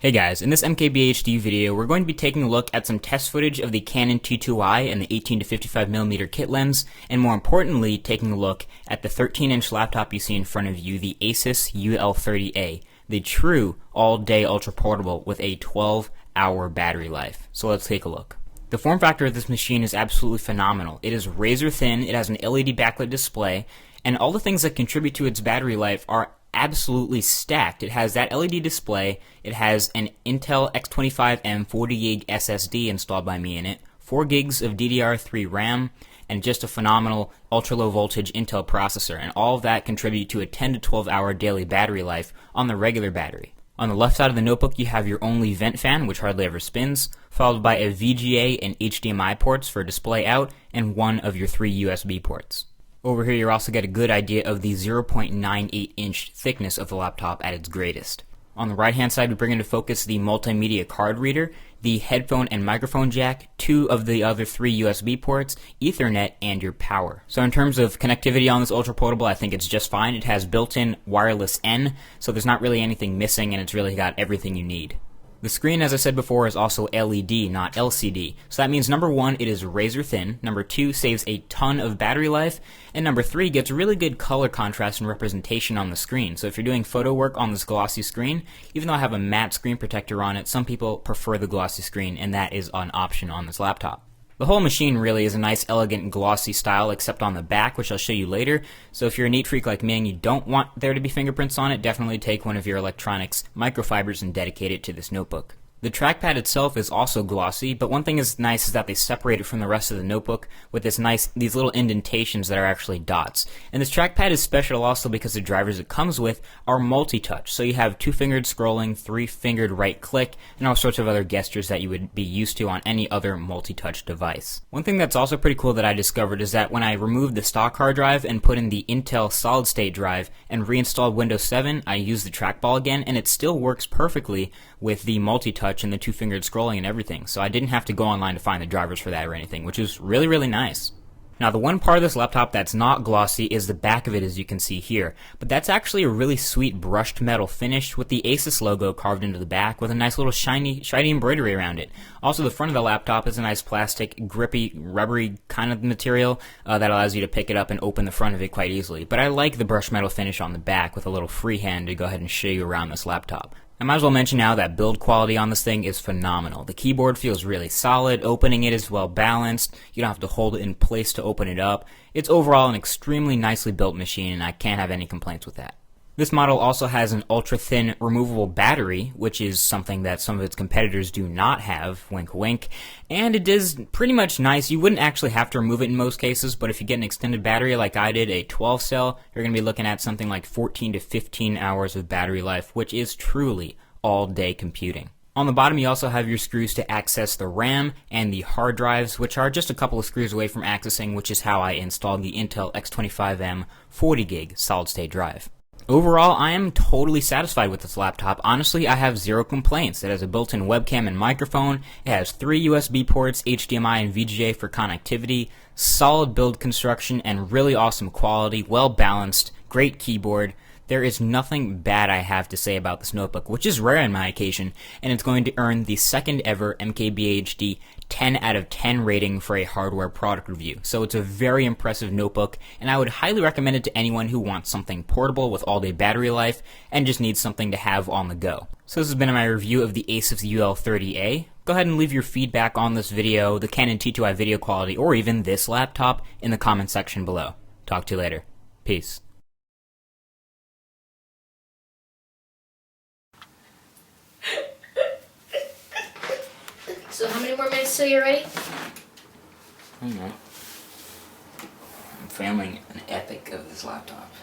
Hey guys, in this MKBHD video, we're going to be taking a look at some test footage of the CAnon T2i and the 18 to 55mm kit lens, and more importantly, taking a look at the 13-inch laptop you see in front of you, the Asus UL30A, the true all-day ultra-portable with a 12-hour battery life. So let's take a look. The form factor of this machine is absolutely phenomenal. It is razor thin, it has an LED backlit display, and all the things that contribute to its battery life are absolutely stacked. It has that LED display, it has an Intel X25M 40GB SSD installed by me in it, 4 gigs of DDR3 RAM, and just a phenomenal ultra-low voltage Intel processor, and all of that contribute to a 10 to 12 hour daily battery life on the regular battery. On the left side of the notebook you have your only vent fan, which hardly ever spins, followed by a VGA and HDMI ports for display out, and one of your 3 USB ports. Over here you also get a good idea of the 0.98 inch thickness of the laptop at its greatest. On the right hand side we bring into focus the multimedia card reader, the headphone and microphone jack, 2 of the other 3 USB ports, Ethernet, and your power. So in terms of connectivity on this ultra portable, I think it's just fine. It has built-in wireless N, so there's not really anything missing and it's really got everything you need. The screen, as I said before, is also LED, not LCD. So that means number 1, it is razor thin, number 2, saves a ton of battery life, and number 3, gets really good color contrast and representation on the screen. So if you're doing photo work on this glossy screen, even though I have a matte screen protector on it, some people prefer the glossy screen, and that is an option on this laptop. The whole machine really is a nice, elegant, glossy style, except on the back, which I'll show you later. So if you're a neat freak like me and you don't want there to be fingerprints on it, definitely take one of your electronics microfibers and dedicate it to this notebook. The trackpad itself is also glossy, but one thing is nice is that they separate it from the rest of the notebook with these little indentations that are actually dots. And this trackpad is special also because the drivers it comes with are multi-touch. So you have 2-fingered scrolling, 3-fingered right click, and all sorts of other gestures that you would be used to on any other multi-touch device. One thing that's also pretty cool that I discovered is that when I removed the stock hard drive and put in the Intel solid state drive and reinstalled Windows 7, I used the trackball again, and it still works perfectly with the multi-touch and the 2-fingered scrolling and everything, so I didn't have to go online to find the drivers for that or anything, which is really, really nice. Now the one part of this laptop that's not glossy is the back of it, as you can see here, but that's actually a really sweet brushed metal finish with the Asus logo carved into the back with a nice little shiny embroidery around it. Also the front of the laptop is a nice plastic, grippy, rubbery kind of material that allows you to pick it up and open the front of it quite easily, but I like the brushed metal finish on the back with a little freehand to go ahead and show you around this laptop. I might as well mention now that build quality on this thing is phenomenal. The keyboard feels really solid, opening it is well balanced, you don't have to hold it in place to open it up. It's overall an extremely nicely built machine and I can't have any complaints with that. This model also has an ultra-thin removable battery, which is something that some of its competitors do not have, wink wink, and it is pretty much nice. You wouldn't actually have to remove it in most cases, but if you get an extended battery like I did, a 12-cell, you're going to be looking at something like 14 to 15 hours of battery life, which is truly all-day computing. On the bottom you also have your screws to access the RAM and the hard drives, which are just a couple of screws away from accessing, which is how I installed the Intel X25M 40GB solid-state drive. Overall, I am totally satisfied with this laptop. Honestly, I have zero complaints. It has a built-in webcam and microphone, it has 3 USB ports, HDMI and VGA for connectivity, solid build construction, and really awesome quality, well balanced, great keyboard. There is nothing bad I have to say about this notebook, which is rare on my occasion, and it's going to earn the second ever MKBHD 10 out of 10 rating for a hardware product review. So it's a very impressive notebook, and I would highly recommend it to anyone who wants something portable with all-day battery life and just needs something to have on the go. So this has been my review of the Asus UL30A. Go ahead and leave your feedback on this video, the CAnon T2i video quality, or even this laptop in the comment section below. Talk to you later. Peace. So how many more minutes till you're ready? I don't know. I'm filming an epic of this laptop.